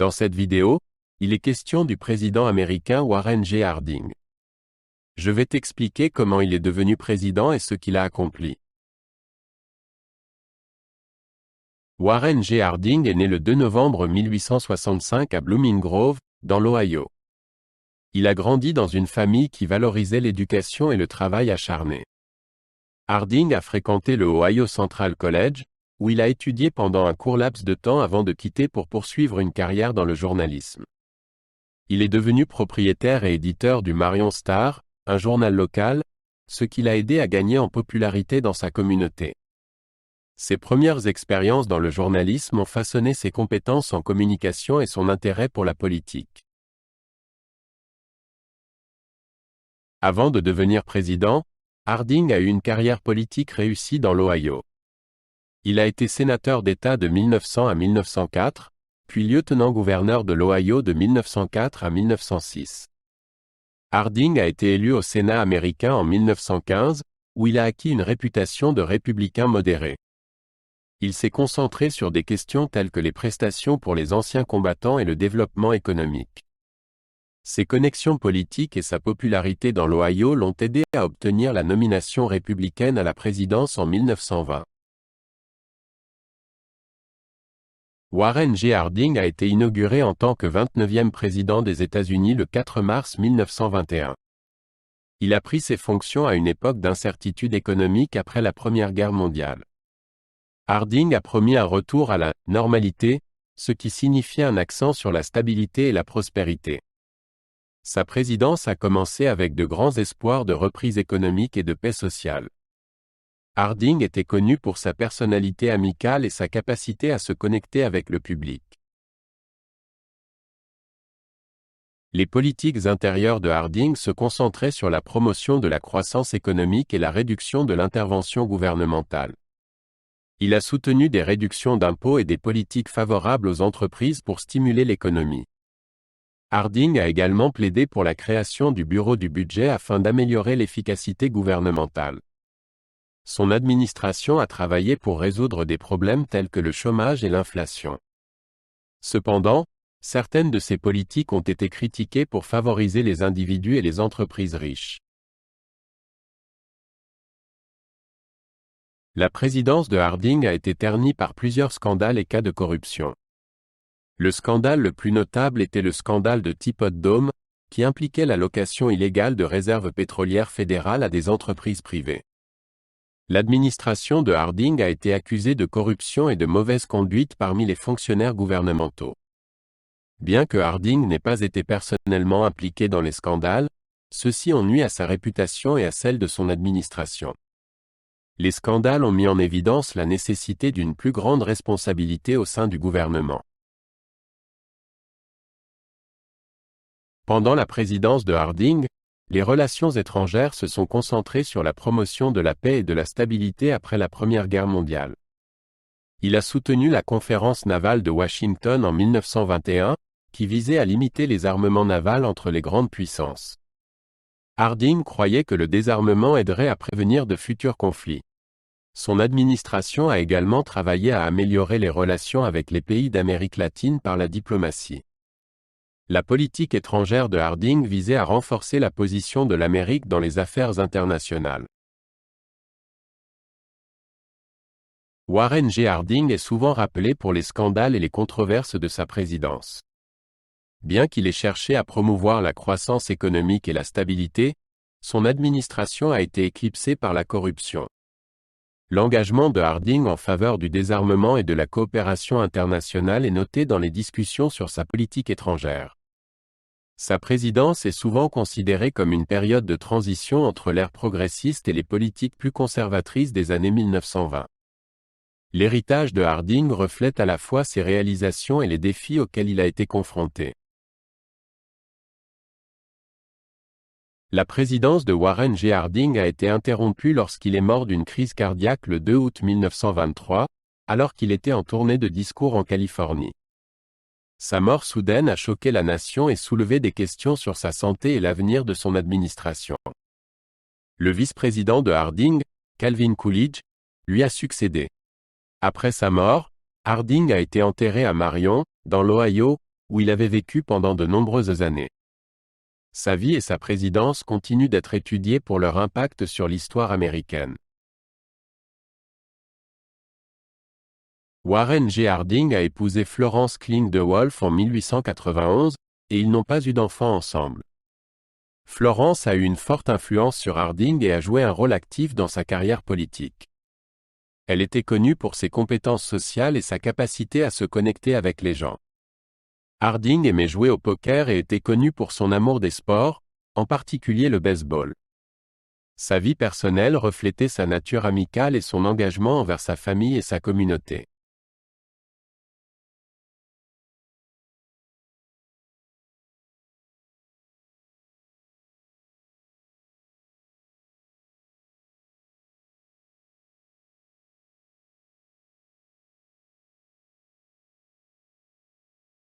Dans cette vidéo, il est question du président américain Warren G. Harding. Je vais t'expliquer comment il est devenu président et ce qu'il a accompli. Warren G. Harding est né le 2 novembre 1865 à Blooming Grove, dans l'Ohio. Il a grandi dans une famille qui valorisait l'éducation et le travail acharné. Harding a fréquenté le Ohio Central College, où il a étudié pendant un court laps de temps avant de quitter pour poursuivre une carrière dans le journalisme. Il est devenu propriétaire et éditeur du Marion Star, un journal local, ce qui l'a aidé à gagner en popularité dans sa communauté. Ses premières expériences dans le journalisme ont façonné ses compétences en communication et son intérêt pour la politique. Avant de devenir président, Harding a eu une carrière politique réussie dans l'Ohio. Il a été sénateur d'État de 1900 à 1904, puis lieutenant-gouverneur de l'Ohio de 1904 à 1906. Harding a été élu au Sénat américain en 1915, où il a acquis une réputation de républicain modéré. Il s'est concentré sur des questions telles que les prestations pour les anciens combattants et le développement économique. Ses connexions politiques et sa popularité dans l'Ohio l'ont aidé à obtenir la nomination républicaine à la présidence en 1920. Warren G. Harding a été inauguré en tant que 29e président des États-Unis le 4 mars 1921. Il a pris ses fonctions à une époque d'incertitude économique après la Première Guerre mondiale. Harding a promis un retour à la « normalité », ce qui signifiait un accent sur la stabilité et la prospérité. Sa présidence a commencé avec de grands espoirs de reprise économique et de paix sociale. Harding était connu pour sa personnalité amicale et sa capacité à se connecter avec le public. Les politiques intérieures de Harding se concentraient sur la promotion de la croissance économique et la réduction de l'intervention gouvernementale. Il a soutenu des réductions d'impôts et des politiques favorables aux entreprises pour stimuler l'économie. Harding a également plaidé pour la création du Bureau du budget afin d'améliorer l'efficacité gouvernementale. Son administration a travaillé pour résoudre des problèmes tels que le chômage et l'inflation. Cependant, certaines de ces politiques ont été critiquées pour favoriser les individus et les entreprises riches. La présidence de Harding a été ternie par plusieurs scandales et cas de corruption. Le scandale le plus notable était le scandale de Teapot Dome, qui impliquait la location illégale de réserves pétrolières fédérales à des entreprises privées. L'administration de Harding a été accusée de corruption et de mauvaise conduite parmi les fonctionnaires gouvernementaux. Bien que Harding n'ait pas été personnellement impliqué dans les scandales, ceux-ci ont nui à sa réputation et à celle de son administration. Les scandales ont mis en évidence la nécessité d'une plus grande responsabilité au sein du gouvernement. Pendant la présidence de Harding, les relations étrangères se sont concentrées sur la promotion de la paix et de la stabilité après la Première Guerre mondiale. Il a soutenu la conférence navale de Washington en 1921, qui visait à limiter les armements navals entre les grandes puissances. Harding croyait que le désarmement aiderait à prévenir de futurs conflits. Son administration a également travaillé à améliorer les relations avec les pays d'Amérique latine par la diplomatie. La politique étrangère de Harding visait à renforcer la position de l'Amérique dans les affaires internationales. Warren G. Harding est souvent rappelé pour les scandales et les controverses de sa présidence. Bien qu'il ait cherché à promouvoir la croissance économique et la stabilité, son administration a été éclipsée par la corruption. L'engagement de Harding en faveur du désarmement et de la coopération internationale est noté dans les discussions sur sa politique étrangère. Sa présidence est souvent considérée comme une période de transition entre l'ère progressiste et les politiques plus conservatrices des années 1920. L'héritage de Harding reflète à la fois ses réalisations et les défis auxquels il a été confronté. La présidence de Warren G. Harding a été interrompue lorsqu'il est mort d'une crise cardiaque le 2 août 1923, alors qu'il était en tournée de discours en Californie. Sa mort soudaine a choqué la nation et soulevé des questions sur sa santé et l'avenir de son administration. Le vice-président de Harding, Calvin Coolidge, lui a succédé. Après sa mort, Harding a été enterré à Marion, dans l'Ohio, où il avait vécu pendant de nombreuses années. Sa vie et sa présidence continuent d'être étudiées pour leur impact sur l'histoire américaine. Warren G. Harding a épousé Florence Kling de Wolf en 1891, et ils n'ont pas eu d'enfants ensemble. Florence a eu une forte influence sur Harding et a joué un rôle actif dans sa carrière politique. Elle était connue pour ses compétences sociales et sa capacité à se connecter avec les gens. Harding aimait jouer au poker et était connu pour son amour des sports, en particulier le baseball. Sa vie personnelle reflétait sa nature amicale et son engagement envers sa famille et sa communauté.